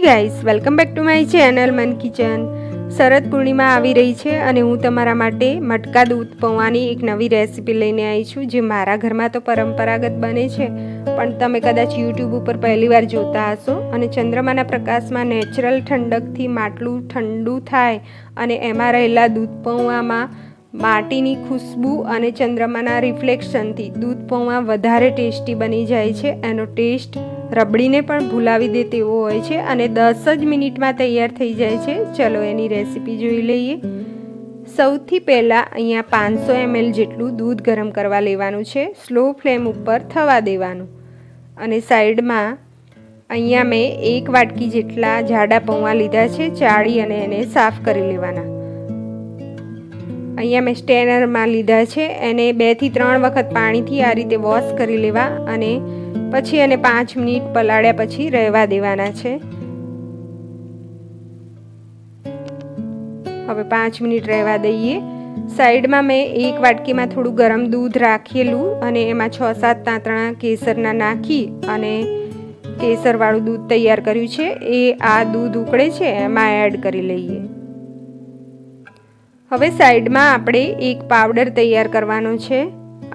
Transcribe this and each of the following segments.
Guys, welcome back to my channel મન kitchen. શરદ પૂર્ણિમા આવી રહી છે અને હું તમારા માટે મટકા દૂધ પૌવાની એક નવી રેસીપી લઈને આવી છું, જે મારા ઘરમાં તો પરંપરાગત બને છે, પણ તમે કદાચ યુટ્યુબ ઉપર પહેલીવાર જોતા હશો। અને ચંદ્રમાના પ્રકાશમાં નેચરલ ઠંડકથી માટલું ઠંડુ થાય અને એમાં રહેલા દૂધ પૌવામાં માટીની ખુશ્બુ અને ચંદ્રમાના રિફ્લેક્શનથી દૂધ પૌવા વધારે ટેસ્ટી બની જાય છે। એનો ટેસ્ટ રબડીને પણ ભૂલાવી દે તેવો હોય છે અને 10 જ મિનિટમાં તૈયાર થઈ જાય છે। ચલો એની રેસીપી જોઈ લઈએ। સૌથી પહેલાં અહીંયા 500 ml જેટલું દૂધ ગરમ કરવા લેવાનું છે, સ્લો ફ્લેમ ઉપર થવા દેવાનું। અને સાઈડમાં અહીંયા મેં 1 વાટકી જેટલા જાડા પૌવા લીધા છે, ચાળી અને એને સાફ કરી લેવાના। અહીંયા મેં સ્ટેનરમાં લીધા છે, એને 2 થી 3 વખત પાણીથી આ રીતે વોશ કરી લેવા અને પછી એને 5 મિનિટ પલાળ્યા પછી રહેવા દેવાના છે। હવે 5 મિનિટ રહેવા દઈએ। સાઈડમાં મેં 1 વાટકીમાં થોડું ગરમ દૂધ રાખેલું અને એમાં 6-7 તાંતણા કેસરના નાખી અને કેસરવાળું દૂધ તૈયાર કર્યું છે, એ આ દૂધ ઉકળે છે એમાં એડ કરી લઈએ। હવે સાઈડમાં આપણે એક પાવડર તૈયાર કરવાનો છે।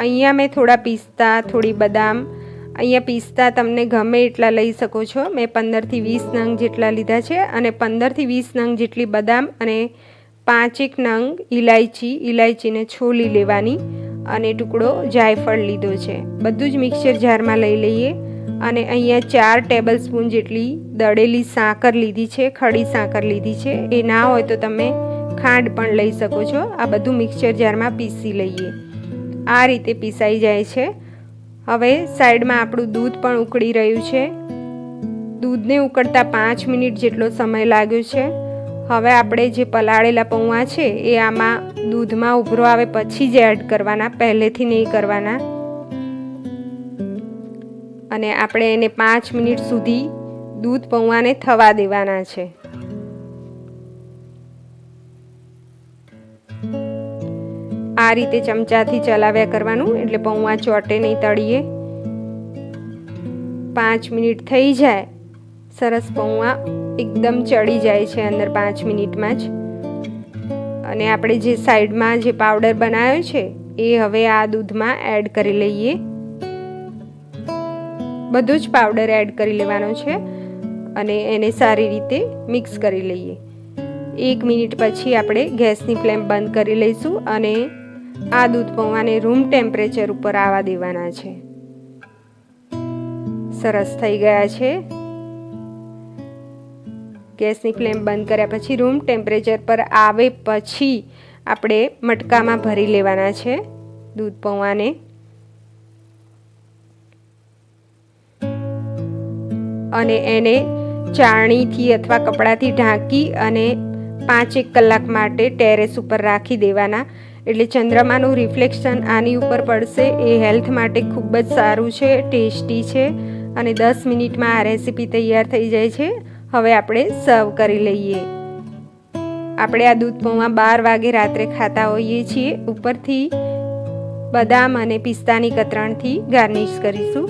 અહીંયા મેં થોડા પિસ્તા, થોડી બદામ, અહીંયા પિસ્તા તમને ગમે એટલા લઈ શકો છો, મેં 15 થી 20 નંગ જેટલા લીધા છે અને 15 થી 20 નંગ જેટલી બદામ અને 5-1 નંગ ઇલાયચીને છોલી લેવાની અને ટુકડો જાયફળ લીધો છે। બધું જ મિક્સર જારમાં લઈ લઈએ અને અહીંયા 4 ટેબલ સ્પૂન જેટલી દળેલી સાકર લીધી છે, ખડી સાકર લીધી છે, એ ના હોય તો તમે ખાંડ પણ લઈ શકો છો। આ બધું મિક્સર જારમાં પીસી લઈએ। આ રીતે પીસાઈ જાય છે। હવે સાઈડમાં આપણું દૂધ પણ ઉકળી રહ્યું છે। દૂધને ઉકળતા 5 મિનિટ જેટલો સમય લાગ્યો છે। હવે આપણે જે પલાળેલા પૌવા છે એ આમાં દૂધમાં ઉભરો આવે પછી જ એડ કરવાના, પહેલેથી નહીં કરવાના। અને આપણે એને 5 મિનિટ સુધી દૂધ પૌવાને થવા દેવાના છે। આ રીતે ચમચાથી ચલાવ્યા કરવાનું એટલે પૌવા ચોટે નહીં તળીએ। 5 મિનિટ થઈ જાય, સરસ પૌવા એકદમ ચડી જાય છે અંદર 5 મિનિટમાં જ। અને આપણે જે સાઈડમાં જે પાવડર બનાવ્યો છે એ હવે આ દૂધમાં એડ કરી લઈએ। બધો જ પાવડર એડ કરી લેવાનો છે અને એને સારી રીતે મિક્સ કરી લઈએ। 1 મિનિટ પછી આપણે ગેસની ફ્લેમ બંધ કરી લઈશું અને આ દૂધ પૌવાને રૂમ ટેમ્પરેચર ઉપર આવવા દેવાના છે। સરસ થઈ ગયા છે। ગેસની ફ્લેમ બંધ કર્યા પછી રૂમ ટેમ્પરેચર પર આવે પછી આપણે મટકામાં ભરી લેવાના છે દૂધ પૌવાને। અને એને ચાળણીથી અથવા કપડાથી ઢાંકી અને 5-1 કલાક માટે ટેરેસ ઉપર રાખી દેવાના, એટલે ચંદ્રમાનું રિફ્લેક્શન આની ઉપર પડશે। એ હેલ્થ માટે ખૂબ જ સારું છે, ટેસ્ટી છે અને 10 મિનિટમાં આ રેસીપી તૈયાર થઈ જાય છે। હવે આપણે સર્વ કરી લઈએ। આપણે આ દૂધ પૌવા 12 વાગે રાત્રે ખાતા હોઈએ છીએ। ઉપરથી બદામ અને પિસ્તાની કતરણથી ગાર્નિશ કરીશું।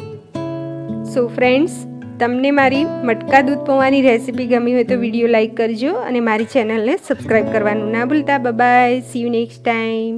સો ફ્રેન્ડ્સ, તમને મારી મટકા દૂધ પૌવાની રેસીપી ગમી હોય તો વિડીયો લાઈક કરજો અને મારી ચેનલને સબસ્ક્રાઈબ કરવાનું ના ભૂલતા। Bye bye, C you next time.